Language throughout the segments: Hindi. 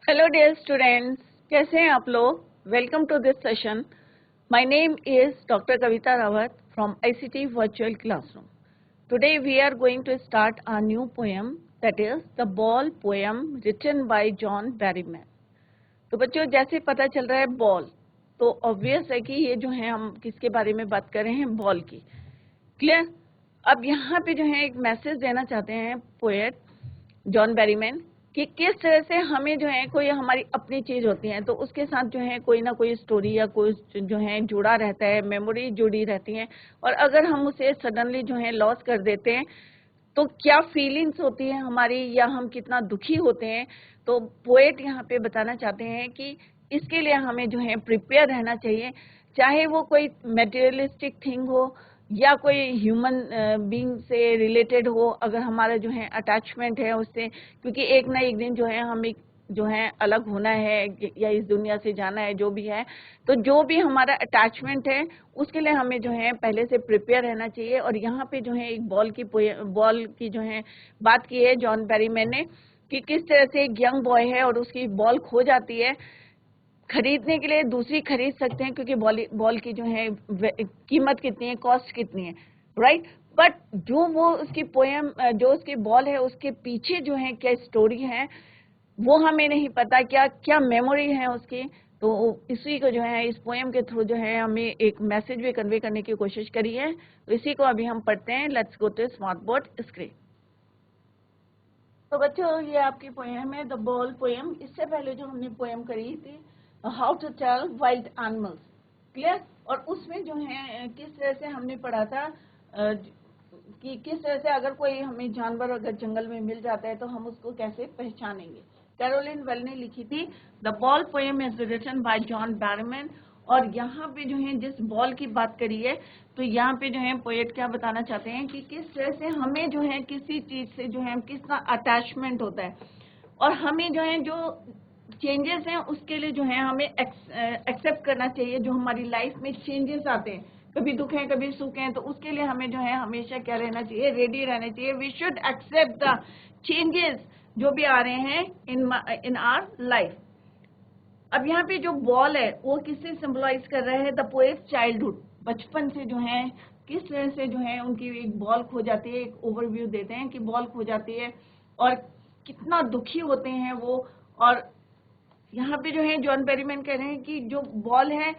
हेलो डियर स्टूडेंट्स, कैसे हैं आप लोग? Welcome to this session. My name is doctor Kavita Rawat from ICT virtual classroom. Today we are going to start a new poem, that is the ball poem written by John Berryman. तो बच्चों, जैसे पता चल रहा है बॉल, तो ऑब्वियस है कि ये जो है हम किसके बारे में बात कर रहे हैं, बॉल की. क्लियर? अब यहाँ पे जो है एक मैसेज देना चाहते हैं पोएट जॉन बैरीमैन कि किस तरह से हमें जो है कोई हमारी अपनी चीज होती है तो उसके साथ जो है कोई ना कोई स्टोरी या कोई जो है जुड़ा रहता है, मेमोरी जुड़ी रहती है. और अगर हम उसे सडनली जो है लॉस कर देते हैं तो क्या फीलिंग्स होती है हमारी, या हम कितना दुखी होते हैं. तो पोएट यहाँ पे बताना चाहते हैं कि इसके लिए हमें जो है प्रिपेयर रहना चाहिए, चाहे वो कोई मटेरियलिस्टिक थिंग हो या कोई ह्यूमन बीइंग से रिलेटेड हो. अगर हमारा जो है अटैचमेंट है उससे, क्योंकि एक ना एक दिन जो है हमें जो है अलग होना है या इस दुनिया से जाना है, जो भी है, तो जो भी हमारा अटैचमेंट है उसके लिए हमें जो है पहले से प्रिपेयर रहना चाहिए. और यहाँ पे जो है एक बॉल की जो है बात की है जॉन बैरीमैन ने कि किस तरह से एक यंग बॉय है और उसकी बॉल खो जाती है. खरीदने के लिए दूसरी खरीद सकते हैं क्योंकि बॉल की जो है कीमत कितनी है, कॉस्ट कितनी है, राइट. बट जो वो उसकी पोएम, जो उसकी बॉल है, उसके पीछे जो है क्या स्टोरी है वो हमें नहीं पता, क्या क्या मेमोरी है उसकी. तो इसी को जो है इस पोएम के थ्रू जो है हमें एक मैसेज भी कन्वे करने की कोशिश करी है. तो इसी को अभी हम पढ़ते हैं. Let's go to smart board screen. तो बच्चों, ये आपकी पोएम है द बॉल पोएम. इससे पहले जो हमने पोएम करी थी how to tell wild animals, clear. और उसमें जो है किस तरह से हमने पढ़ा था कि किस तरह से अगर कोई हमें जानवर अगर जंगल में मिल जाता है तो हम उसको कैसे पहचानेंगे. कैरोलिन वेल ने लिखी थी the ball poem is written by John Berryman. और यहाँ पे जो है जिस बॉल की बात करी है, तो यहाँ पे जो है पोएट क्या बताना चाहते हैं कि किस तरह से हमें जो है किसी चीज से जो है कितना अटैचमेंट होता है, और हमें जो है जो चेंजेस हैं उसके लिए जो है हमें एक्सेप्ट करना चाहिए. जो हमारी लाइफ में चेंजेस आते हैं, कभी दुख है कभी सुख है, तो उसके लिए हमें जो है हमेशा क्या रहना चाहिए, रेडी रहना चाहिए. We should accept the changes जो भी आ रहे हैं इन आवर लाइफ. अब यहाँ पे जो बॉल है वो किससे सिंबलाइज कर रहा है, द पोएट चाइल्डहुड. बचपन से जो है किस तरह से जो है उनकी एक बॉल खो जाती है. एक ओवरव्यू देते हैं कि बॉल खो जाती है और कितना दुखी होते हैं वो. और यहाँ पे जो है जॉन बैरीमैन कह रहे हैं कि जो बॉल है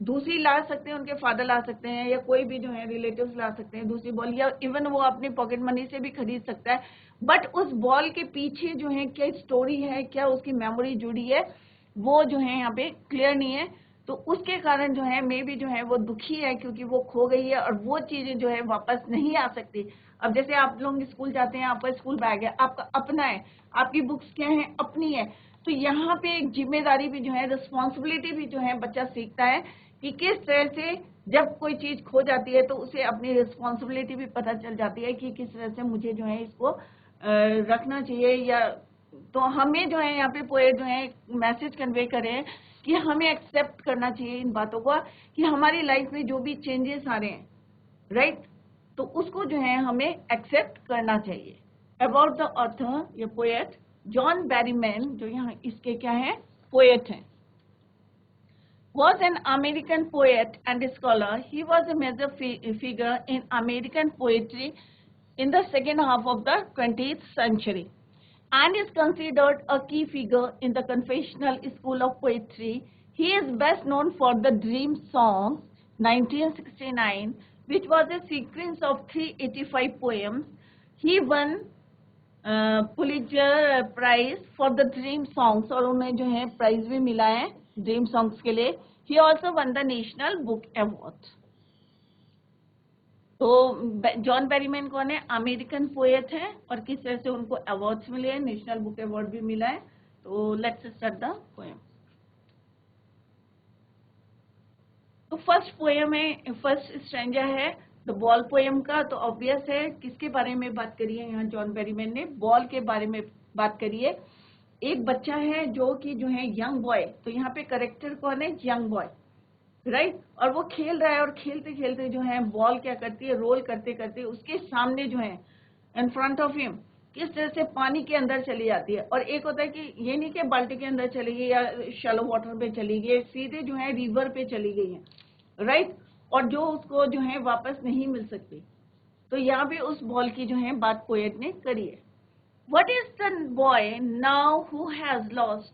दूसरी ला सकते हैं, उनके फादर ला सकते हैं या कोई भी जो है रिलेटिव्स ला सकते हैं दूसरी बॉल, या इवन वो अपनी पॉकेट मनी से भी खरीद सकता है. बट उस बॉल के पीछे जो है क्या स्टोरी है, क्या उसकी मेमोरी जुड़ी है, वो जो है यहाँ पे क्लियर नहीं है. तो उसके कारण जो है मे भी जो है वो दुखी है क्योंकि वो खो गई है और वो चीजें जो है वापस नहीं आ सकती. अब जैसे आप लोग स्कूल जाते हैं, आपका स्कूल बैग है, आपका अपना है, आपकी बुक्स क्या है, अपनी है. तो यहाँ पे एक जिम्मेदारी भी जो है, रिस्पॉन्सिबिलिटी भी जो है बच्चा सीखता है कि किस तरह से जब कोई चीज खो जाती है तो उसे अपनी रिस्पॉन्सिबिलिटी भी पता चल जाती है कि किस तरह से मुझे जो है इसको रखना चाहिए. या तो हमें जो है यहाँ पे पोएट जो है मैसेज कन्वे करें कि हमें एक्सेप्ट करना चाहिए इन बातों को कि हमारी लाइफ में जो भी चेंजेस आ रहे हैं, राइट, तो उसको जो है हमें एक्सेप्ट करना चाहिए. अबाउट द ऑथर, ये पोएट जॉन बैरीमैन, जो यहाँ इसके क्या है, पोएट हैं, was an American poet and scholar. He was a major figure in American poetry in the second half of the 20th century and is considered a key figure in the confessional school of poetry. He is best known for the Dream Songs 1969, which was a sequence of 385 poems. He won Pulitzer prize for the dream songs, और उन्हें जो है प्राइज भी मिला है ड्रीम सॉन्ग्स के लिए. He also one the national book award. तो जॉन बैरीमैन कौन है, अमेरिकन पोएट है और किस तरह से उनको अवार्ड्स मिले हैं, नेशनल बुक अवार्ड भी मिला है. तो लेट्स स्टार्ट द पोएम. तो फर्स्ट पोएम है, फर्स्ट स्ट्रेंजर है द बॉल पोएम का. तो ऑब्वियस है किसके बारे में बात करी है यहाँ जॉन बैरीमैन ने, बॉल के बारे में बात करी है. एक बच्चा है जो कि जो है यंग बॉय, तो यहाँ पे करेक्टर कौन है, यंग बॉय, राइट. और वो खेल रहा है और खेलते खेलते जो है बॉल क्या करती है, रोल करते करते उसके सामने जो है इन फ्रंट ऑफ हिम किस तरह से पानी के अंदर चली जाती है। और एक होता है कि ये नहीं कि बाल्टी के अंदर चली गई या शैलो वाटर पे चली गई, सीधे जो है रिवर पे चली गई है, राइट, और जो उसको जो है वापस नहीं मिल सकती। तो यहाँ पे उस बॉल की जो है बात पोएट ने करी है। What is the boy now who has lost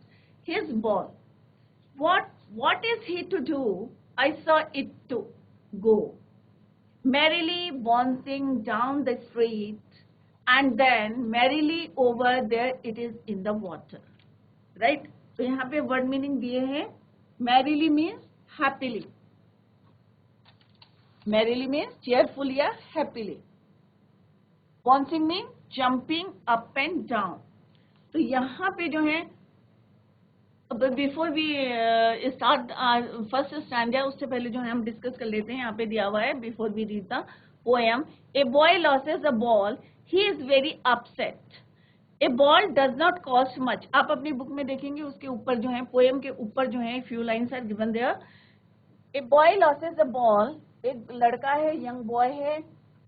his ball? What is he to do? I saw it to go merrily bouncing down the street, and then merrily over there it is in the water. Right? तो यहाँ पे वर्ड मीनिंग दिए हैं। merrily means happily. merrily means cheerful या happily. bouncing means jumping up and down. तो यहाँ पे जो है, before we start first standard, उससे पहले जो है हम डिस्कस कर लेते हैं। यहाँ पे दिया हुआ है, before we read the poem, a boy loses a ball, he is very upset, a ball does not cost much. आप अपनी बुक में देखेंगे, उसके ऊपर जो है, पोएम के ऊपर जो है few lines are given there. A boy loses a ball, एक लड़का है, यंग बॉय है,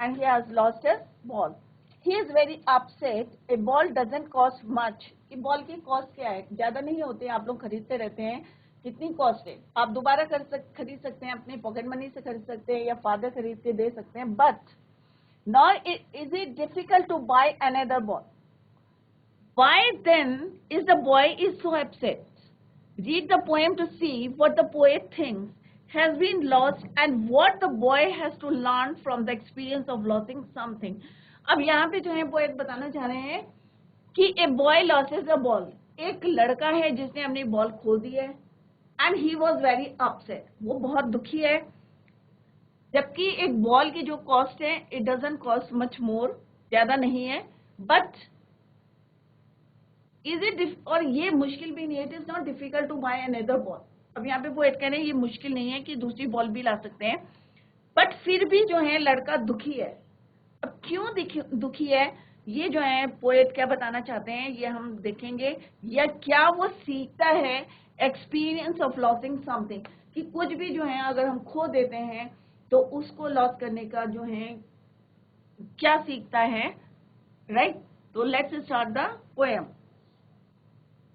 and he has lost his ball. He is very upset. A ball doesn't cost much. कि बॉल की कॉस्ट क्या है, ज्यादा नहीं होते, आप लोग खरीदते रहते हैं, कितनी कॉस्ट है, आप दोबारा खरीद सकते हैं, अपने पॉकेट मनी से खरीद सकते हैं या फादर खरीद के दे सकते हैं, but nor is it difficult to buy another ball. Why then is the boy is so upset? Read the poem to see what the poet thinks has been lost and what the boy has to learn from the experience of losing something. अब यहाँ पे जो है पोएट बताना चाह रहे हैं कि ए बॉय लॉसेस अ बॉल, एक लड़का है जिसने अपनी बॉल खो दी है, and he was very upset, वो बहुत दुखी है। जबकि एक बॉल की जो कॉस्ट है, it doesn't cost much more, ज्यादा नहीं है, बट इज इट, और ये मुश्किल भी नहीं है, it is not difficult to buy another ball. अब यहाँ पे पोएट कह रहे हैं ये मुश्किल नहीं है कि दूसरी बॉल भी ला सकते हैं, बट फिर भी जो है लड़का दुखी है। अब क्यों दुखी है, ये जो है पोएट क्या बताना चाहते हैं, ये हम देखेंगे, या क्या वो सीखता है एक्सपीरियंस ऑफ लॉसिंग समथिंग, कि कुछ भी जो है अगर हम खो देते हैं तो उसको लॉस करने का जो है क्या सीखता है, राइट। तो let's start the poem.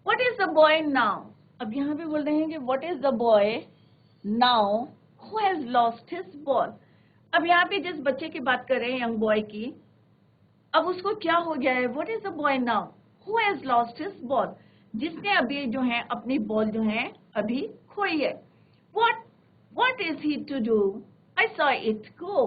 What is the boy now, अब यहाँ पे बोल रहे हैं कि what is the boy now who has lost his ball. अब यहाँ पे जिस बच्चे की बात कर रहे हैं, यंग बॉय की, अब उसको क्या हो गया है, what is the boy now who has lost his ball, जिसने अभी जो है अपनी बॉल जो है अभी खोई है। What is he to do, I saw it go.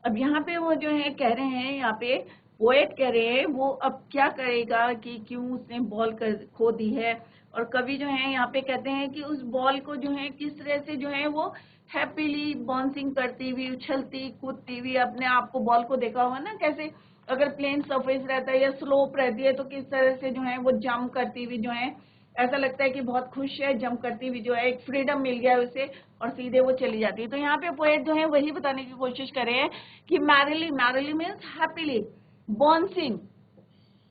अब यहाँ पे वो जो है कह रहे हैं, यहाँ पे पोएट कह रहे हैं वो अब क्या करेगा कि क्यों उसने बॉल खो दी है। और कवि जो है यहाँ पे कहते हैं कि उस बॉल को जो है किस तरह से जो है वो हैप्पीली बाउंसिंग करती हुई, उछलती कूदती हुई, अपने आप को, बॉल को देखा हुआ ना कैसे, अगर प्लेन सरफेस रहता है या स्लोप रहती है तो किस तरह से जो है वो जंप करती हुई जो है, ऐसा लगता है कि बहुत खुश है, जंप करती हुई जो है, एक फ्रीडम मिल गया उसे और सीधे वो चली जाती है। तो यहाँ पे पोएट जो है वही बताने की कोशिश कर रहे हैं कि merrily means happily,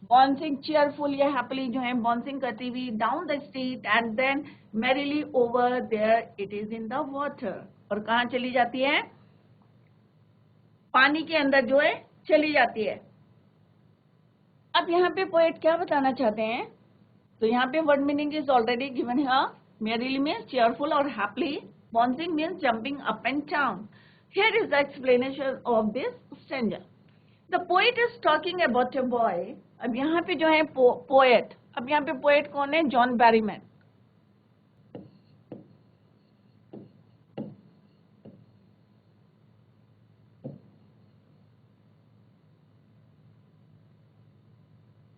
bouncing cheerful या हैप्पीली जो है बाउंसिंग करती हुई down the street, and then merrily over there it is in the water. और कहाँ चली जाती है, पानी के अंदर जो है चली जाती है। अब यहाँ पे पोएट क्या बताना चाहते हैं, तो यहाँ पे word meaning is already given है। मैरिली मीन्स cheerful और happily, bouncing means jumping up and down. Here is the explanation of this stanza. The poet is talking about a boy. अब यहाँ पे जो है पोएट, अब यहाँ पे पोएट कौन है, जॉन बैरीमैन।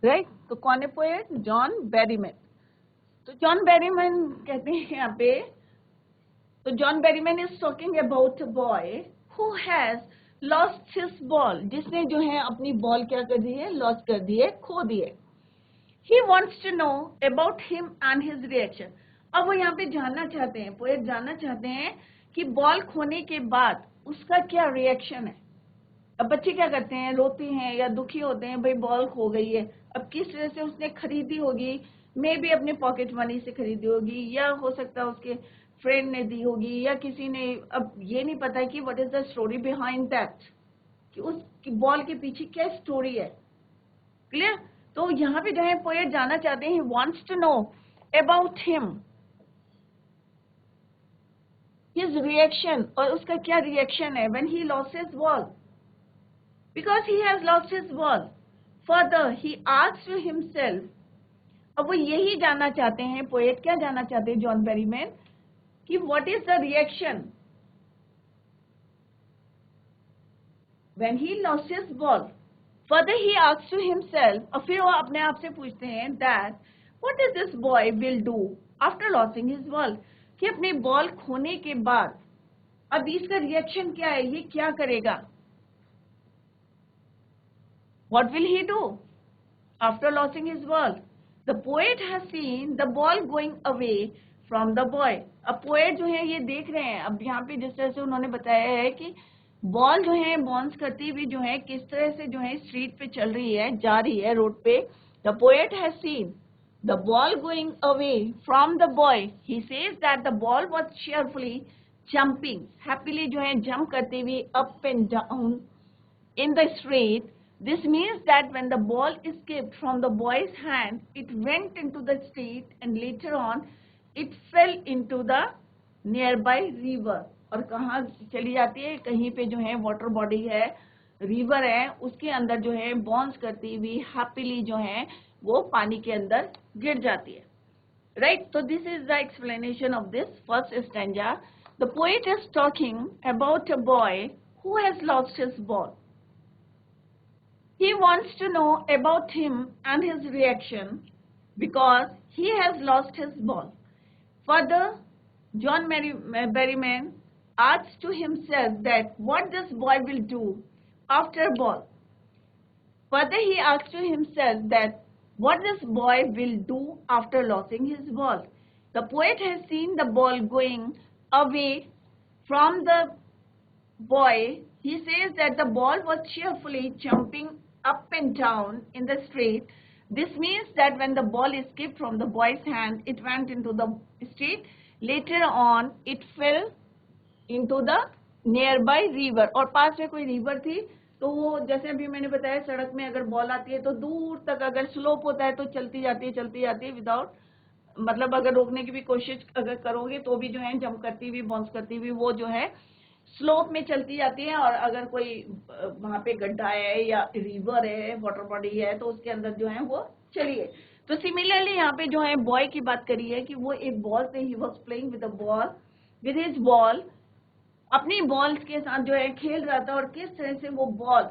राइट, तो कौन है पोएट, जॉन बैरीमैन। तो जॉन बैरीमैन कहते हैं यहाँ पे, तो John Berryman is talking about a boy who has lost his ball, जिसने जो है अपनी बॉल क्या कर दी है, लॉस कर दी है, खो दी है। He wants to know about him and his reaction. अब वो यहाँ पे जानना चाहते हैं, पोएट जानना चाहते हैं कि बॉल खोने के बाद उसका क्या रिएक्शन है। अब बच्चे क्या करते हैं, रोते हैं या दुखी होते हैं, भाई बॉल खो गई है। अब किस तरह से उसने खरीदी होगी, मे भी अपने पॉकेट मनी से खरीदी होगी, या हो सकता है उसके फ्रेंड ने दी होगी, या किसी ने, अब ये नहीं पता कि what is the story behind that, कि उस बॉल के पीछे क्या स्टोरी है, क्लियर। तो यहाँ पे जो है पोएट जानना चाहते हैं, he wants to know about him, his reaction, और उसका क्या रिएक्शन है when he lost his ball, because he has lost his ball. Further he asks to himself, अब वो यही जानना चाहते हैं, पोएट क्या जानना चाहते हैं जॉन बेरीमैन, कि what is the reaction when he lost his ball. Further he asks to himself, और फिर वो अपने आप से पूछते हैं that what is this boy will do after losing his ball, कि अपनी बॉल खोने के बाद अब इसका रिएक्शन क्या है, ये क्या करेगा. What will he do after losing his ball? The poet has seen the ball going away from the boy. अब पोएट जो है ये देख रहे हैं, अब यहाँ पे जिस तरह से उन्होंने बताया है कि बॉल जो है बाउंस करती हुई जो है किस तरह से जो है स्ट्रीट पे चल रही है, जा रही है रोड पे. The poet has seen the ball going away from the boy. He says that the ball was cheerfully jumping, happily जो है जंप करते हुए up and down in the street. This means that when the ball escaped from the boy's hand, it went into the street and later on it fell into the nearby river. और कहाँ चली जाती है, कहीं पे जो है वाटर बॉडी है, रिवर है, उसके अंदर जो है बाउंस करती हुई हैप्पीली जो है वो पानी के अंदर गिर जाती है. राइट, तो this is the explanation of this first stanza. The poet is talking about a boy who has lost his ball. He wants to know about him and his reaction because he has lost his ball. Further, John Berryman asks to himself that what this boy will do after ball. Further, he asks to himself that what this boy will do after losing his ball. The poet has seen the ball going away from the boy. He says that the ball was cheerfully jumping up and down in the street. This means that when the ball escaped from the boy's hand, it went into the street. Later on, it fell into the nearby river. और पास में कोई रिवर थी, तो वो जैसे अभी मैंने बताया सड़क में अगर बॉल आती है तो दूर तक अगर स्लोप होता है तो चलती जाती है विदाउट, मतलब अगर रोकने की भी कोशिश अगर करोगे तो भी जो है जंप करती हुई बाउंस करती हुई वो जो है स्लोप में चलती जाती है. और अगर कोई वहां पे गड्ढा है या रिवर है, वाटर बॉडी है, तो उसके अंदर जो है वो चलिए. तो सिमिलरली यहाँ पे जो है बॉय की बात करी है कि वो एक बॉल से he was playing with the ball, with his ball, अपनी बॉल्स के साथ जो है खेल रहा था. और किस तरह से वो बॉल,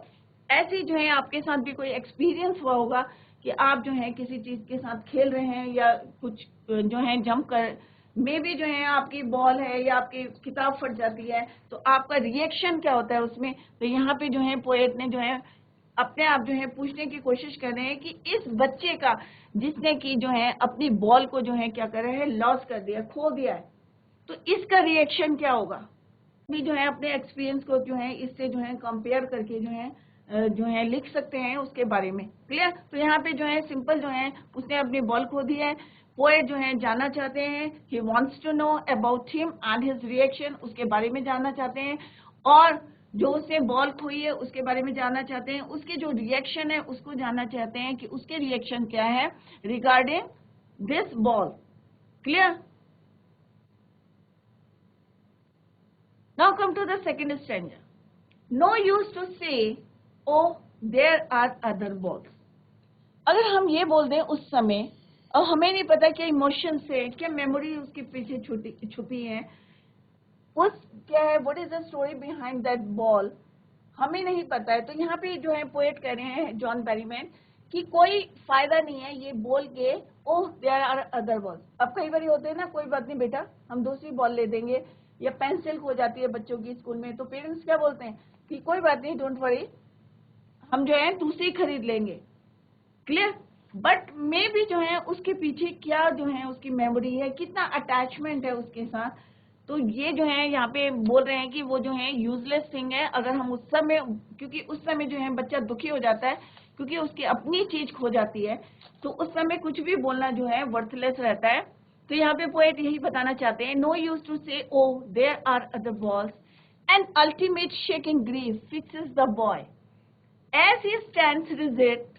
ऐसी जो है आपके साथ भी कोई एक्सपीरियंस हुआ होगा कि आप जो है किसी चीज के साथ खेल रहे हैं या कुछ जो है जंप कर, मे भी जो है आपकी बॉल है या आपकी किताब फट जाती है, तो आपका रिएक्शन क्या होता है उसमें. तो यहाँ पे जो है पोएट ने जो है अपने आप जो है पूछने की कोशिश कर रहे हैं कि इस बच्चे का जिसने की जो है अपनी बॉल को जो है क्या कर रहे हैं, लॉस कर दिया, खो दिया है, तो इसका रिएक्शन क्या होगा. भी जो है अपने एक्सपीरियंस को जो है इससे जो है कंपेयर करके जो है लिख सकते हैं उसके बारे में. क्लियर. तो यहाँ पे जो है सिंपल जो है उसने अपनी बॉल खो दी है. पोएट जो है जानना चाहते हैं, he wants to know about him and his reaction, उसके बारे में जानना चाहते हैं. और जो उसने बॉल खोई है उसके बारे में जानना चाहते हैं, उसके जो रिएक्शन है उसको जानना चाहते हैं कि उसके रिएक्शन क्या है regarding this ball. Clear. Now come to the second stanza. No use to say, oh, there are other balls. अगर हम ये बोल दें उस समय, और हमें नहीं पता क्या इमोशन से, क्या मेमोरी उसके पीछे छुपी है, उस क्या है, what is the story behind that ball, हमें नहीं पता है. तो यहाँ पे जो है पोएट कह रहे हैं जॉन बेरीमैन कि कोई फायदा नहीं है ये बोल के oh there are other balls. अब कई बार होते हैं ना, कोई बात नहीं बेटा हम दूसरी बॉल ले देंगे, या पेंसिल खो जाती है बच्चों की स्कूल में, तो पेरेंट्स क्या बोलते हैं कि कोई बात नहीं, डोंट वरी, हम जो है दूसरी खरीद लेंगे. क्लियर. बट मे भी जो है उसके पीछे क्या जो है उसकी मेमोरी है, कितना अटैचमेंट है उसके साथ. तो ये जो है यहाँ पे बोल रहे हैं कि वो जो है यूजलेस थिंग है. अगर हम उस समय, क्योंकि उस समय जो है बच्चा दुखी हो जाता है क्योंकि उसकी अपनी चीज खो जाती है, तो उस समय कुछ भी बोलना जो है वर्थलेस रहता है. तो यहाँ पे पोएट यही बताना चाहते हैं, no use to say o there are other balls, an ultimate shaking grief fixes the boy as he stands rigid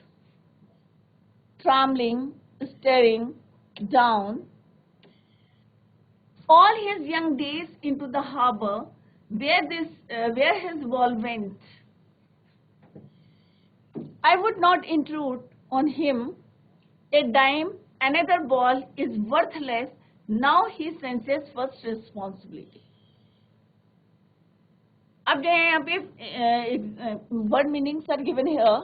trembling, staring down all his young days into the harbor where his ball went. I would not intrude on him a dime, another ball is worthless, now he senses first responsibility. अब जो है यहाँ पे word meanings are given here.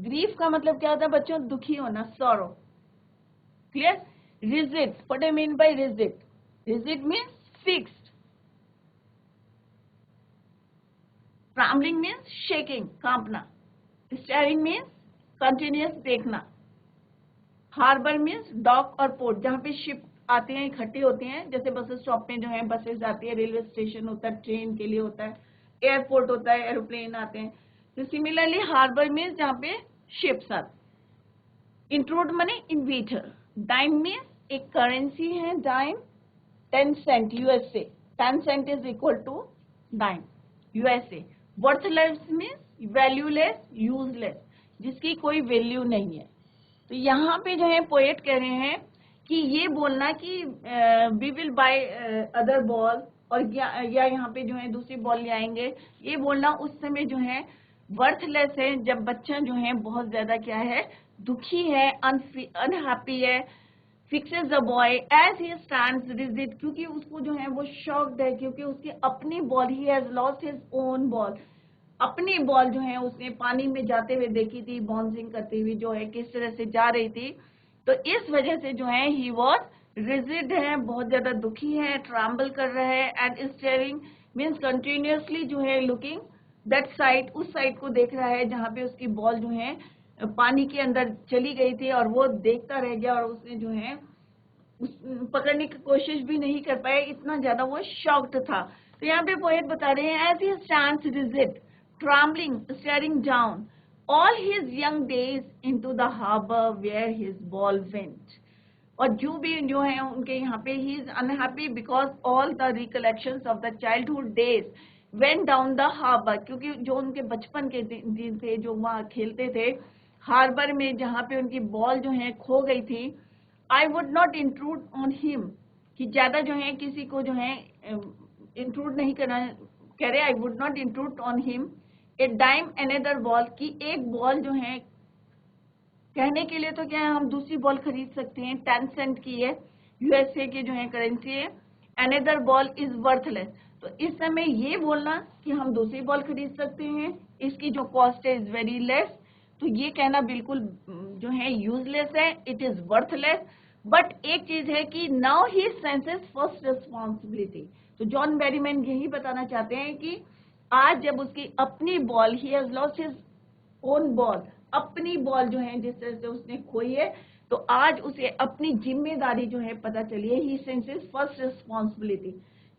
Grief का मतलब क्या होता है बच्चों? दुखी होना, sorrow. Clear? Rigid, what I mean by rigid? Rigid means fixed. Trembling means shaking, कांपना. स्टेयरिंग मीन्स कंटिन्यूअस देखना. हार्बर मीन्स डॉक और पोर्ट, जहाँ पे शिप आते हैं, इकट्ठी होती हैं. जैसे बस स्टॉप में जो है बसेस आती है, रेलवे स्टेशन होता है, ट्रेन के लिए होता है, एयरपोर्ट होता है, एरोप्लेन आते हैं. तो सिमिलरली हार्बर मीन्स जहाँ पे शिप्स आते. इंट्रूड मनी इन्वेटर. डाइम मीन्स एक करेंसी है, dime 10 cent USA. 10 cent is equal to dime USA. Worthless means valueless, useless, जिसकी कोई वैल्यू नहीं है. तो यहाँ पे जो है पोएट कह रहे हैं कि ये बोलना कि we will buy other ball, और या यहाँ पे जो है दूसरी बॉल ले आएंगे, ये बोलना उस समय जो है वर्थलेस है, जब बच्चा जो है बहुत ज्यादा क्या है, दुखी है, अनहैप्पी है. Fixes the boy as he stands rigid, क्योंकि उसको जो है वो शॉक्ड है, क्योंकि उसकी अपनी ball, he has lost his own ball. अपनी बॉल जो है उसने पानी में जाते हुए देखी थी, बाउंसिंग करती हुई जो है किस तरह से जा रही थी. तो इस वजह से जो है ही वॉज रिजिड है, बहुत ज्यादा दुखी है, ट्रैम्बल कर रहा है. एंड स्टेयरिंग मीन्स कंटिन्यूअसली जो है लुकिंग दैट साइड, उस साइड को देख रहा है जहाँ पे उसकी बॉल जो है पानी के अंदर चली गई थी, और वो देखता रह गया, और उसने जो है पकड़ने की कोशिश भी नहीं कर पाया, इतना ज्यादा वो शॉक्ड था. तो यहाँ पे पोएट बता रहे हैं as he stands rigid, trembling, staring down all his young days into the harbor where his ball went. और जो भी जो है उनके यहाँ पे he is unhappy because all the recollections of the childhood days went down the harbor, क्योंकि जो उनके बचपन के दिन थे, जो वहाँ खेलते थे हार्बर में, जहाँ पे उनकी बॉल जो है खो गई थी. I would not intrude on him, कि ज्यादा जो है किसी को जो है इंट्रूड नहीं करना, कह रहे I would not intrude on him a dime another ball, की एक बॉल जो है, कहने के लिए तो क्या है, हम दूसरी बॉल खरीद सकते हैं, 10 सेंट की है, यूएसए की जो है करेंसी है. अनदर बॉल इज वर्थलेस, तो इस समय ये बोलना कि हम दूसरी बॉल खरीद सकते हैं, इसकी जो कॉस्ट है इज वेरी लेस, तो ये कहना बिल्कुल जो है यूजलेस है, इट इज वर्थलेस. बट एक चीज है कि now he senses first responsibility. तो जॉन बेरीमैन यही बताना चाहते हैं कि आज जब उसकी अपनी ball, he has lost his own ball, अपनी बॉल जो है जिस तरह से उसने खोई है, तो आज उसे अपनी जिम्मेदारी जो है पता चली है. ही सेंसेस फर्स्ट रिस्पॉन्सिबिलिटी,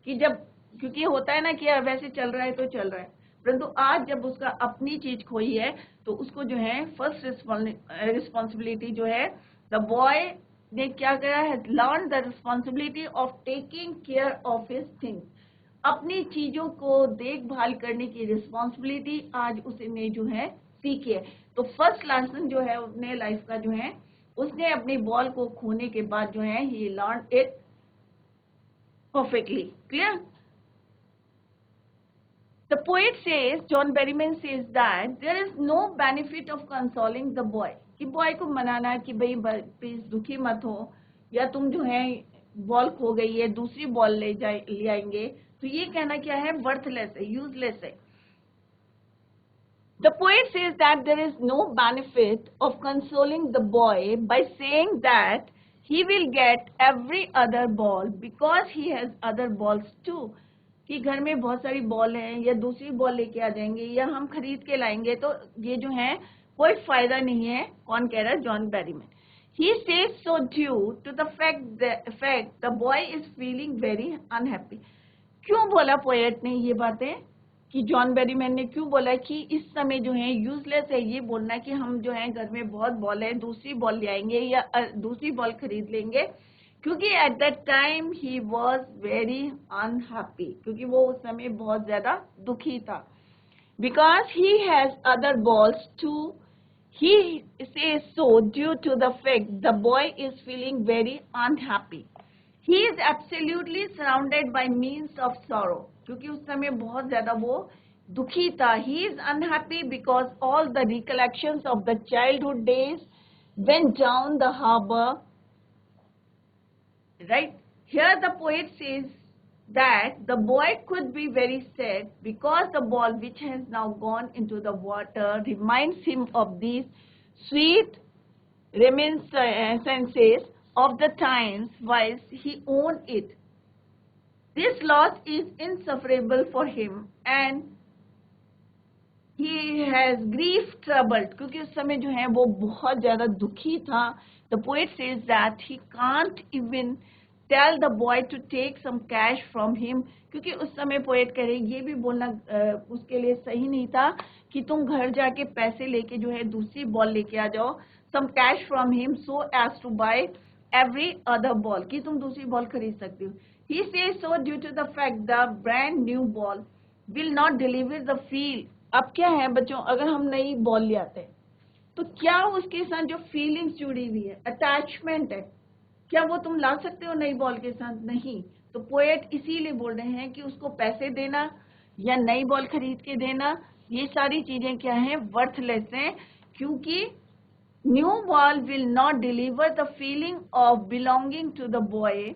कि जब, क्योंकि होता है ना कि वैसे चल रहा है तो चल रहा है, परंतु आज जब उसका अपनी चीज खोई है तो उसको जो है फर्स्ट रिस्पॉन्सिबिलिटी जो है, द बॉय ने क्या करा है, learn the responsibility of taking care of his things. अपनी चीजों को देखभाल करने की रिस्पॉन्सिबिलिटी आज उसने जो है सीखी है. तो फर्स्ट लेसन जो है अपने लाइफ का जो है, उसने अपनी बॉल को खोने के बाद जो है he learn it perfectly. Clear? The poet says, John Berryman says that there is no benefit of consoling the boy, कि बॉय को मनाना कि भाई प्लीज दुखी मत हो, या तुम जो है बॉल खो गई है दूसरी बॉल ले आएंगे, तो ये कहना क्या है, वर्थलेस है, यूजलेस है. The poet says that there is no benefit of consoling the boy by saying that he will get every other ball because he has other balls too. कि घर में बहुत सारी बॉल हैं, या दूसरी बॉल लेके आ जाएंगे, या हम खरीद के लाएंगे, तो ये जो है कोई फायदा नहीं है. कौन कह रहा है? John Berryman. He says so due to the fact the boy is feeling very unhappy. क्यों बोला पोएट ने ये बातें, कि जॉन बेरीमैन ने क्यों बोला कि इस समय जो है यूजलेस है ये बोलना कि हम जो है घर में बहुत बॉल है, दूसरी बॉल ले आएंगे या दूसरी बॉल खरीद लेंगे, क्योंकि at that time he was very unhappy, क्योंकि वो उस समय बहुत ज्यादा दुखी था. Because he has other balls too, He says so due to the fact the boy is feeling very unhappy. He is absolutely surrounded by means of sorrow. क्योंकि उस समय बहुत ज्यादा वो दुखी था. He is unhappy because all the recollections of the childhood days went down the harbor. Right? Here the poet says that the boy could be very sad because the ball which has now gone into the water reminds him of these sweet reminiscences of the times whilst he owned it. This loss is insufferable for him and he has grief troubled. क्योंकि उस समय जो है वो बहुत ज्यादा दुखी था. The poet says that he can't even tell the boy to take some cash from him. क्योंकि उस समय पोएट कह रहे ये भी बोलना उसके लिए सही नहीं था कि तुम घर जाके पैसे लेके जो है दूसरी बॉल लेके आ जाओ. some cash from him so as to buy every other ball, कि तुम दूसरी बॉल खरीद सकती हो. He says so due to the fact the brand new ball will not deliver the feel. अब क्या है बच्चों, अगर हम नई बॉल ले आते हैं तो क्या उसके साथ जो फीलिंग्स जुड़ी हुई है, अटैचमेंट है, क्या वो तुम ला सकते हो नई बॉल के साथ? नहीं. तो पोएट इसीलिए बोल रहे हैं कि उसको पैसे देना या नई बॉल खरीद के देना, ये सारी चीजें क्या हैं, वर्थलेस हैं, क्योंकि new ball will not deliver the feeling of belonging to the boy.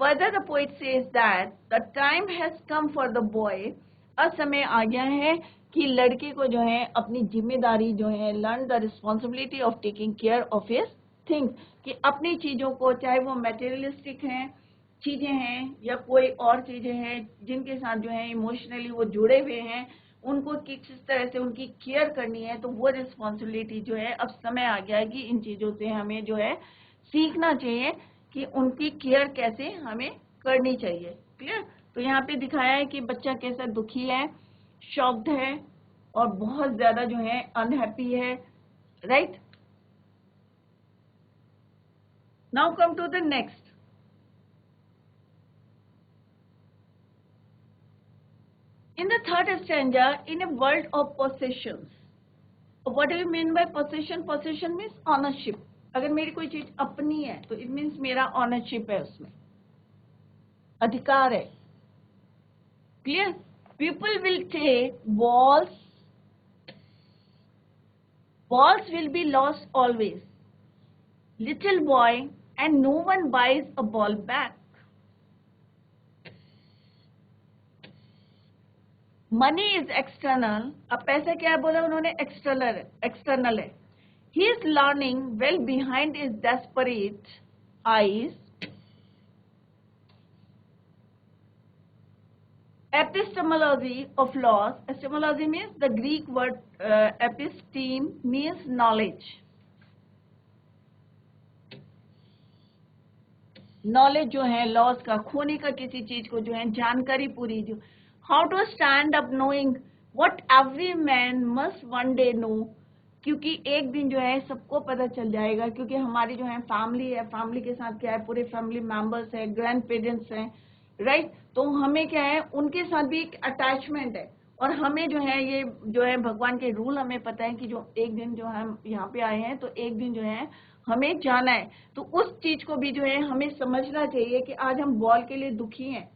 Further the poet says that the time has come for the boy. अब समय आ गया है कि लड़के को जो है अपनी जिम्मेदारी जो है, learn the responsibility of taking care of his things, कि अपनी चीजों को, चाहे वो मटेरियलिस्टिक हैं चीजें हैं या कोई और चीजें हैं जिनके साथ जो है इमोशनली वो जुड़े हुए हैं, उनको किस तरह से उनकी केयर करनी है. तो वो रिस्पॉन्सिबिलिटी जो है अब समय आ गया है कि इन चीजों से हमें जो है सीखना चाहिए कि उनकी केयर कैसे हमें करनी चाहिए. क्लियर? तो यहाँ पे दिखाया है कि बच्चा कैसा दुखी है, शॉक्ड है और बहुत ज्यादा जो है अनहैप्पी है. Right? Now come to the next. In the third stanza, in a world of possessions. What do you mean by possession? Possession means ownership. अगर मेरी कोई चीज अपनी है तो it means मेरा ownership है, उसमें अधिकार है. Clear? People will take balls. Balls will be lost always. Little boy, and no one buys a ball back. Money is external. अब पैसा क्या बोला उन्होंने? एक्सटर्नल है. He is learning well behind his desperate eyes. Epistemology of loss. Epistemology means the Greek word episteme means knowledge. Knowledge जो है लॉस का, खोने का, किसी चीज को जो है जानकारी पूरी. जो how to stand up knowing what every man must one day know. क्योंकि एक दिन जो है सबको पता चल जाएगा, क्योंकि हमारी जो है फैमिली है, फैमिली के साथ क्या है, पूरे फैमिली मेंबर्स है, ग्रैंड पेरेंट्स हैं. राइट? तो हमें क्या है, उनके साथ भी एक अटैचमेंट है. और हमें जो है ये जो है भगवान के रूल हमें पता है कि जो एक दिन जो हम यहाँ पे आए हैं तो एक दिन जो है हमें जाना है. तो उस चीज को भी जो है हमें समझना चाहिए कि आज हम बॉल के लिए दुखी हैं,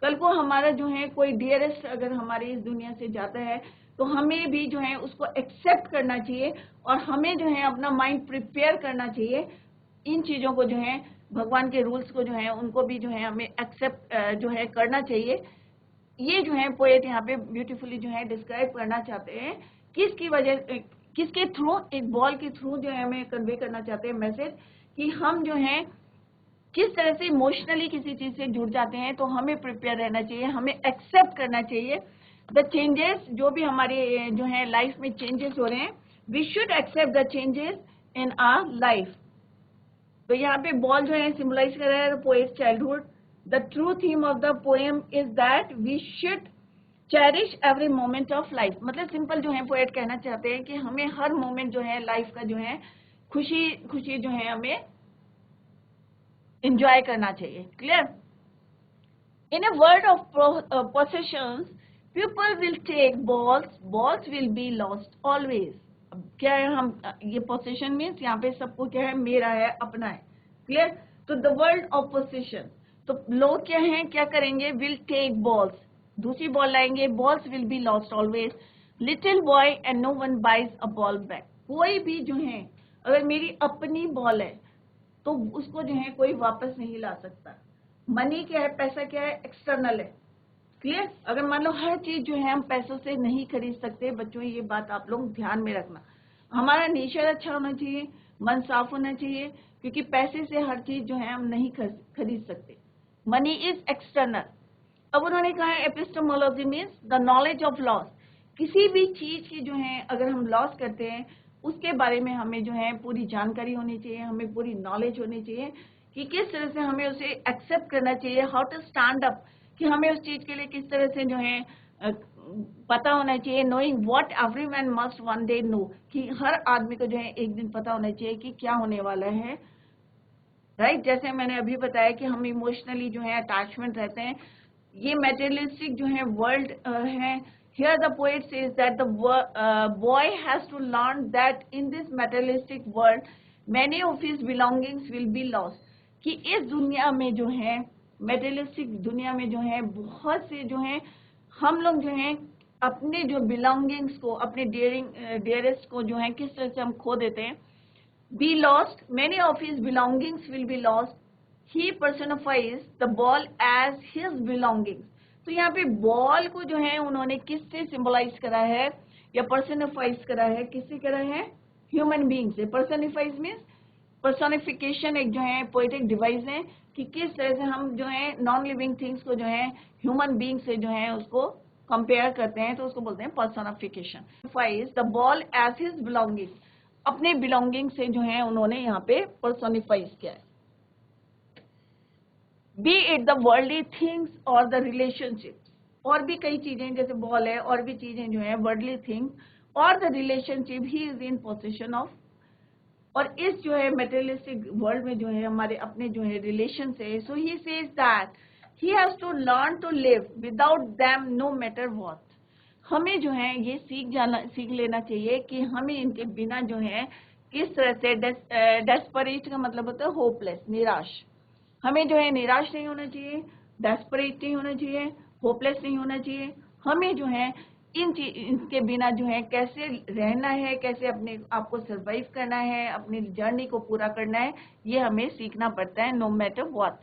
कल को हमारा जो है कोई डियरेस्ट अगर हमारी इस दुनिया से जाता है तो हमें भी जो है उसको एक्सेप्ट करना चाहिए और हमें जो है अपना माइंड प्रिपेयर करना चाहिए. इन चीजों को जो है भगवान के रूल्स को जो है उनको भी जो है हमें एक्सेप्ट जो है करना चाहिए. ये जो है पोएट यहाँ पे ब्यूटीफुली जो है डिस्क्राइब करना चाहते हैं किसकी वजह, किसके थ्रू, एक बॉल के थ्रू जो है हमें कन्वे करना चाहते हैं मैसेज कि हम जो है किस तरह से इमोशनली किसी चीज से जुड़ जाते हैं. तो हमें प्रिपेयर रहना चाहिए, हमें एक्सेप्ट करना चाहिए द चेंजेस, जो भी हमारे जो है लाइफ में चेंजेस हो रहे हैं. We should accept the changes in our life. तो यहाँ पे बॉल जो है सिम्बलाइज कर रहा है poet childhood. The true theme of the poem is that we should cherish every moment of life. मतलब सिंपल जो है पोएट कहना चाहते हैं कि हमें हर मोमेंट जो है लाइफ का जो है खुशी खुशी जो है हमें एंजॉय करना चाहिए. Clear? In a world of possessions people will take balls, balls will be lost always. क्या है, हम ये पोसेशन मीन्स यहाँ पे सबको क्या है, मेरा है, अपना है। क्लियर? तो द वर्ल्ड ऑफ पोसेशन, तो लोग क्या हैं, क्या करेंगे, विल टेक बॉल्स, दूसरी बॉल लाएंगे, balls will be lost always, little boy and no one buys a ball back. कोई भी जो है, अगर मेरी अपनी बॉल है तो उसको जो है कोई वापस नहीं ला सकता। मनी क्या है, पैसा क्या है, एक्सटर्नल है। क्लियर? अगर मान लो हर चीज जो है हम पैसों से नहीं खरीद सकते, बच्चों ये बात आप लोग ध्यान में रखना। हमारा नेचर अच्छा होना चाहिए, मन साफ होना चाहिए, क्योंकि पैसे से हर चीज जो है हम नहीं खरीद सकते। Money is external. अब उन्होंने कहा है epistemology means the knowledge of loss. किसी भी चीज की जो है अगर हम लॉस करते हैं उसके बारे में हमें जो है पूरी जानकारी होनी चाहिए, हमें पूरी नॉलेज होनी चाहिए कि किस तरह से हमें उसे एक्सेप्ट करना चाहिए, हाउ टू स्टैंड अप, कि हमें उस चीज के लिए किस तरह से जो है पता होना चाहिए। Knowing what everyone must one day know, कि हर आदमी को जो है एक दिन पता होना चाहिए कि क्या होने वाला है। राइट? जैसे मैंने अभी बताया कि हम इमोशनली जो है अटैचमेंट रहते हैं, ये मेटेरियलिस्टिक जो है वर्ल्ड है। Here the poet says that the boy has to learn that in this materialistic world many of his belongings will be lost, कि इस दुनिया में जो है, मेटेरियलिस्टिक दुनिया में जो है, बहुत से जो है हम लोग जो है अपने जो बिलोंगिंग्स को, अपने डियरेस्ट को जो है किस तरह से हम खो देते हैं। be lost, many of his belongings will be lost. He personifies the ball as his belongings. तो यहाँ पे बॉल को जो है उन्होंने किससे सिंबलाइज करा है या पर्सनिफाइज करा है, किससे करा है, ह्यूमन बीइंग से। पर्सनिफाइज मीन्स पर्सनिफिकेशन एक जो है पोएटिक डिवाइस है कि किस तरह से हम जो है नॉन लिविंग थिंग्स को जो है ह्यूमन बीइंग से जो है उसको कंपेयर करते हैं, तो उसको बोलते हैं personification. Fixes the ball as his belonging, अपने बिलोंगिंग से जो है उन्होंने यहाँ पे पर्सोनिफाइज किया है। Be it the worldly things और द रिलेशनशिप्स, और भी कई चीजें जैसे बॉल है, और भी चीजें जो है वर्ल्डली थिंग्स और the relationship, he is in possession of. और इस जो है मेटेरियलिस्टिक वर्ल्ड में जो है हमारे अपने जो है रिलेशन है, so he says that he has to learn to live without them no matter what. हमें जो है ये सीख लेना चाहिए कि हमें इनके बिना जो है किस तरह से, डेस्परेट का मतलब होता है होपलेस, निराश। हमें जो है निराश नहीं होना चाहिए, डेस्परेट नहीं होना चाहिए, होपलेस नहीं होना चाहिए। हमें जो है इनके बिना जो है कैसे रहना है, कैसे अपने आप को सर्वाइव करना है, अपनी जर्नी को पूरा करना है, ये हमें सीखना पड़ता है, no matter what.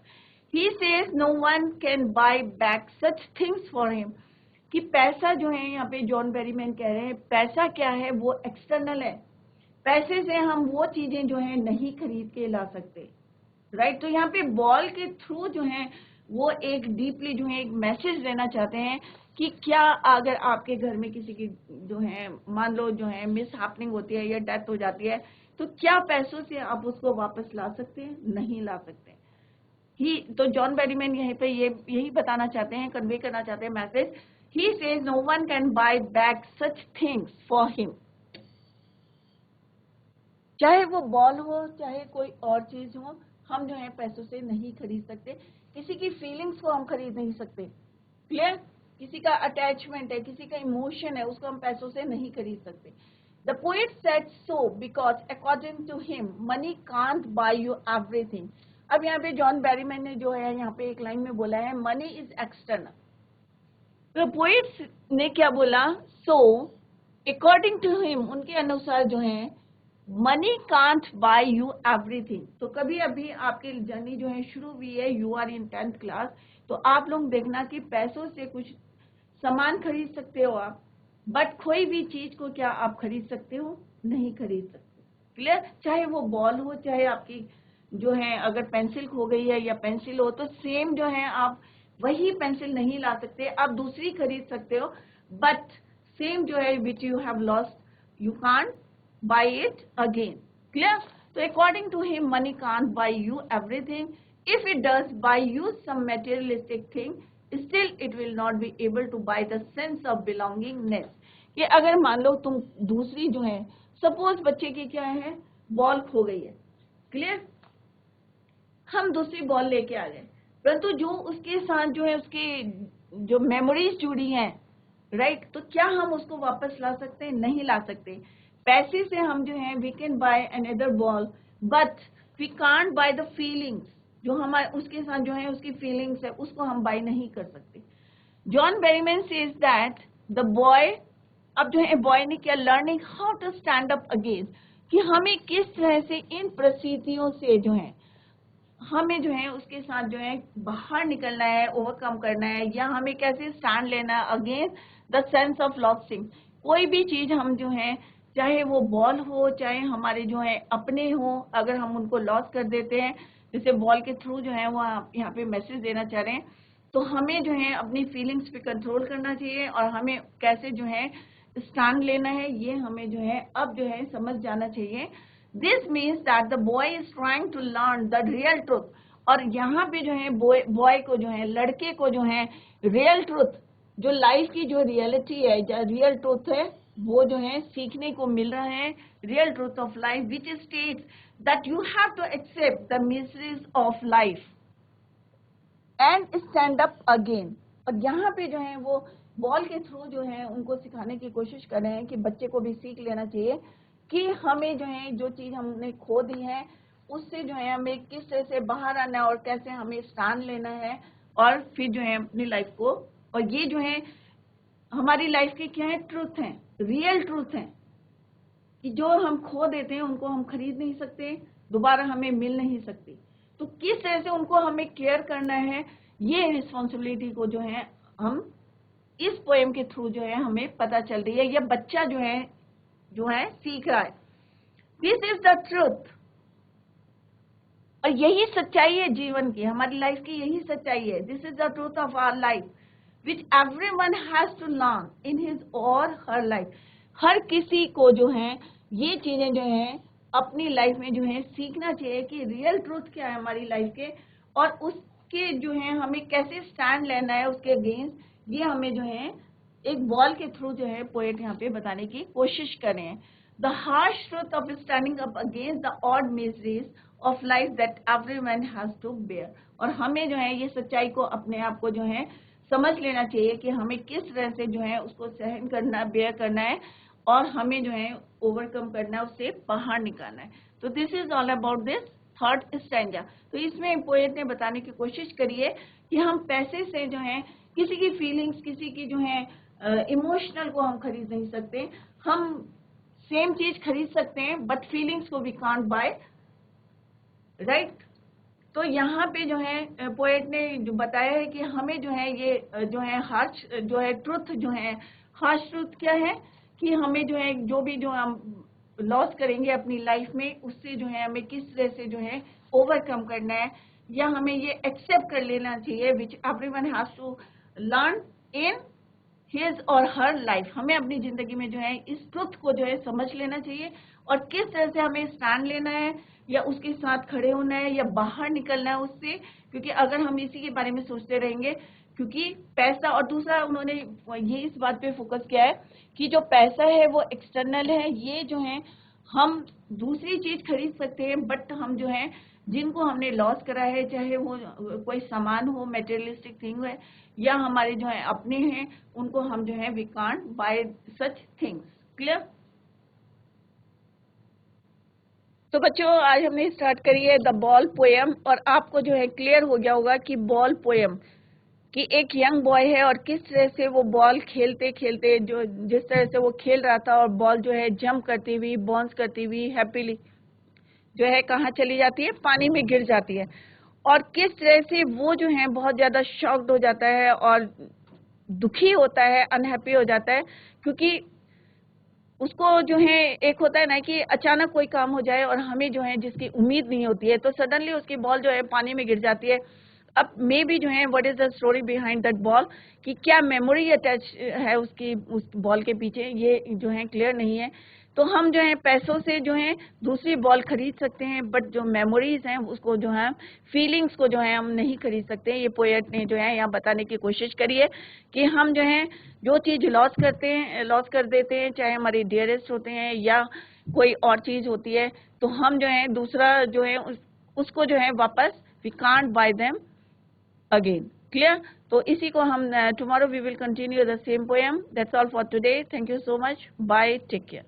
He says no one can buy back such things for him, कि पैसा जो है, यहाँ पे जॉन बेरीमैन कह रहे हैं पैसा क्या है, वो एक्सटर्नल है। पैसे से हम वो चीजें जो है नहीं खरीद के ला सकते। राइट? तो यहाँ पे बॉल के थ्रू जो है वो एक डीपली जो है एक मैसेज देना चाहते हैं कि क्या अगर आपके घर में किसी की जो है मान लो जो है मिस हैपनिंग होती है या डेथ हो जाती है, तो क्या पैसों से आप उसको वापस ला सकते हैं? नहीं ला सकते। ही तो जॉन बेरीमैन यहीं पे यही बताना चाहते हैं, कन्वे करना चाहते हैं message. He says no one can buy back such things for him. चाहे वो बॉल हो, चाहे कोई और चीज हो, हम जो है पैसों से नहीं खरीद सकते। किसी की फीलिंग्स को हम खरीद नहीं सकते। क्लियर? किसी का अटैचमेंट है, किसी का इमोशन है, उसको हम पैसों से नहीं खरीद सकते। The poet said so because according to him money can't buy you everything. अब यहाँ पे जॉन बेरीमैन ने जो है यहाँ पे एक लाइन में बोला है मनी इज एक्सटर्नल। तो पोइट्स ने क्या बोला, सो अकॉर्डिंग टू हिम, उनके अनुसार जो है money can't buy you everything. तो कभी अभी आपकी जर्नी जो है शुरू हुई है, you are in 10th class, तो आप लोग देखना कि पैसों से कुछ सामान खरीद सकते हो आप, बट कोई भी चीज को क्या आप खरीद सकते हो? नहीं खरीद सकते। क्लियर? चाहे वो बॉल हो, चाहे आपकी जो है अगर पेंसिल खो गई है या पेंसिल हो, तो सेम जो है आप वही पेंसिल नहीं ला सकते, आप दूसरी खरीद सकते हो, बट सेम जो है which you have lost you can't buy it again. Clear? तो according to him money can't buy you everything, if it does buy you some materialistic thing, still it will not be able to buy the sense of belongingness. कि अगर मान लो तुम दूसरी जो है, सपोज बच्चे की क्या है, बॉल खो गई है। क्लियर? हम दूसरी बॉल लेके आ गए, परंतु जो उसके साथ जो है उसके जो मेमोरीज जुड़ी हैं, राइट, तो क्या हम उसको वापस ला सकते हैं? नहीं ला सकते। पैसे से हम जो है we can buy another ball, but we can't buy the feelings, जो हमारे उसके साथ जो है उसकी फीलिंग्स है उसको हम बाय नहीं कर सकते। John Berryman says that the boy, अब जो है बॉय ने क्या, learning how to stand up again, कि हमें किस तरह से इन परिस्थितियों से जो है हमें जो है उसके साथ जो है बाहर निकलना है, ओवरकम करना है, या हमें कैसे स्टैंड लेना against the sense of losing. कोई भी चीज हम जो है, चाहे वो बॉल हो, चाहे हमारे जो है अपने हो, अगर हम उनको लॉस कर देते हैं, जैसे बॉल के थ्रू जो है वो यहाँ पे मैसेज देना चाह रहे हैं, तो हमें जो है अपनी फीलिंग्स पे कंट्रोल करना चाहिए और हमें कैसे जो है स्टैंड लेना है, ये हमें जो है अब जो है समझ जाना चाहिए। This means that the boy is trying to learn the real truth, और यहाँ पे जो है बॉय को जो है, लड़के को जो है रियल ट्रूथ, जो लाइफ की जो रियलिटी है, जो रियल ट्रूथ है, वो जो है सीखने को मिल रहा है। Real truth of life which states that you have to accept the miseries of life and stand up again. और यहाँ पे जो है वो बॉल के थ्रू जो है उनको सिखाने की कोशिश कर रहे हैं कि बच्चे को भी सीख लेना चाहिए कि हमें जो है जो चीज हमने खो दी है उससे जो है हमें किस तरह से बाहर आना है और कैसे हमें स्टैंड लेना है, और फिर जो है अपनी लाइफ को, और ये जो है हमारी लाइफ की क्या है, ट्रूथ है, रियल ट्रूथ है, कि जो हम खो देते हैं उनको हम खरीद नहीं सकते, दोबारा हमें मिल नहीं सकती। तो किस तरह से उनको हमें केयर करना है, ये रिस्पॉन्सिबिलिटी को जो है हम इस पोएम के थ्रू जो है हमें पता चल रही है, या बच्चा जो है सीख रहा है। दिस इज द ट्रूथ, और यही सच्चाई है जीवन की, हमारी लाइफ की यही सच्चाई है। This is the truth of our life which everyone has to learn in his or her life. हर किसी को जो है ये चीजें जो है अपनी लाइफ में जो है सीखना चाहिए कि रियल ट्रूथ क्या है हमारी लाइफ के, और उसके जो है हमें कैसे स्टैंड लेना है उसके अगेंस्ट, ये हमें जो है एक बॉल के थ्रू जो है पोएट यहाँ पे बताने की कोशिश कर रहे हैं। The harsh truth of standing up against the odd miseries of life that everyone has to bear. और हमें जो है ये सच्चाई को, अपने आप को जो है समझ लेना चाहिए कि हमें किस तरह से जो है उसको सहन करना, बेयर करना है, और हमें जो है ओवरकम करना है, उससे बाहर निकालना है। तो this is all about this third stanza. तो इसमें पोएट ने बताने की कोशिश करी है कि हम पैसे से जो है किसी की फीलिंग्स, किसी की जो है इमोशनल को हम खरीद नहीं सकते। हम सेम चीज खरीद सकते हैं बट फीलिंग्स को वी कांट बाय, राइट। तो यहाँ पे जो है पोएट ने जो बताया है कि हमें जो है ये जो है हार्श जो है ट्रुथ जो है, हार्श ट्रुथ क्या है कि हमें जो है जो भी जो हम लॉस करेंगे अपनी लाइफ में, उससे जो है हमें किस तरह से जो है ओवरकम करना है, या हमें ये एक्सेप्ट कर लेना चाहिए which everyone has to learn in his or her life. हमें अपनी जिंदगी में जो है इस ट्रुथ को जो है समझ लेना चाहिए, और किस तरह से हमें स्टैंड लेना है, या उसके साथ खड़े होना है, या बाहर निकलना है उससे। क्योंकि अगर हम इसी के बारे में सोचते रहेंगे, क्योंकि पैसा, और दूसरा उन्होंने ये इस बात पे फोकस किया है कि जो पैसा है वो एक्सटर्नल है, ये जो है हम दूसरी चीज खरीद सकते हैं, बट हम जो है जिनको हमने लॉस करा है, चाहे वो कोई सामान हो, मेटेरियलिस्टिक थिंग है, या हमारे जो है अपने हैं, उनको हम जो है we can't buy such things. Clear. तो बच्चों आज हमने स्टार्ट करी है द बॉल पोएम, और आपको जो है क्लियर हो गया होगा कि बॉल पोएम कि एक यंग बॉय है और किस तरह से वो बॉल खेलते खेलते, जो जिस तरह से वो खेल रहा था, और बॉल जो है जंप करती हुई, बाउंस करती हुई हैप्पीली जो है कहाँ चली जाती है, पानी में गिर जाती है, और किस तरह से वो जो है बहुत ज्यादा शॉक्ड हो जाता है और दुखी होता है, अनहैप्पी हो जाता है, क्योंकि उसको जो है एक होता है ना कि अचानक कोई काम हो जाए और हमें जो है जिसकी उम्मीद नहीं होती है, तो सडनली उसकी बॉल जो है पानी में गिर जाती है। अब मे बी जो है what is the story behind that ball, कि क्या मेमोरी अटैच है उसकी उस बॉल के पीछे, ये जो है क्लियर नहीं है। तो हम जो है पैसों से जो है दूसरी बॉल खरीद सकते हैं, बट जो मेमोरीज हैं उसको जो है, फीलिंग्स को जो है हम नहीं खरीद सकते। ये पोएट ने जो है यहाँ बताने की कोशिश करी है कि हम जो है जो चीज लॉस करते हैं, लॉस कर देते हैं, चाहे हमारे डियरेस्ट होते हैं या कोई और चीज होती है, तो हम जो है दूसरा जो है उसको जो है वापस we can't buy them again. Clear. तो इसी को हम tomorrow we will continue the same poem. That's all for today. Thank you so much. Bye. Take care.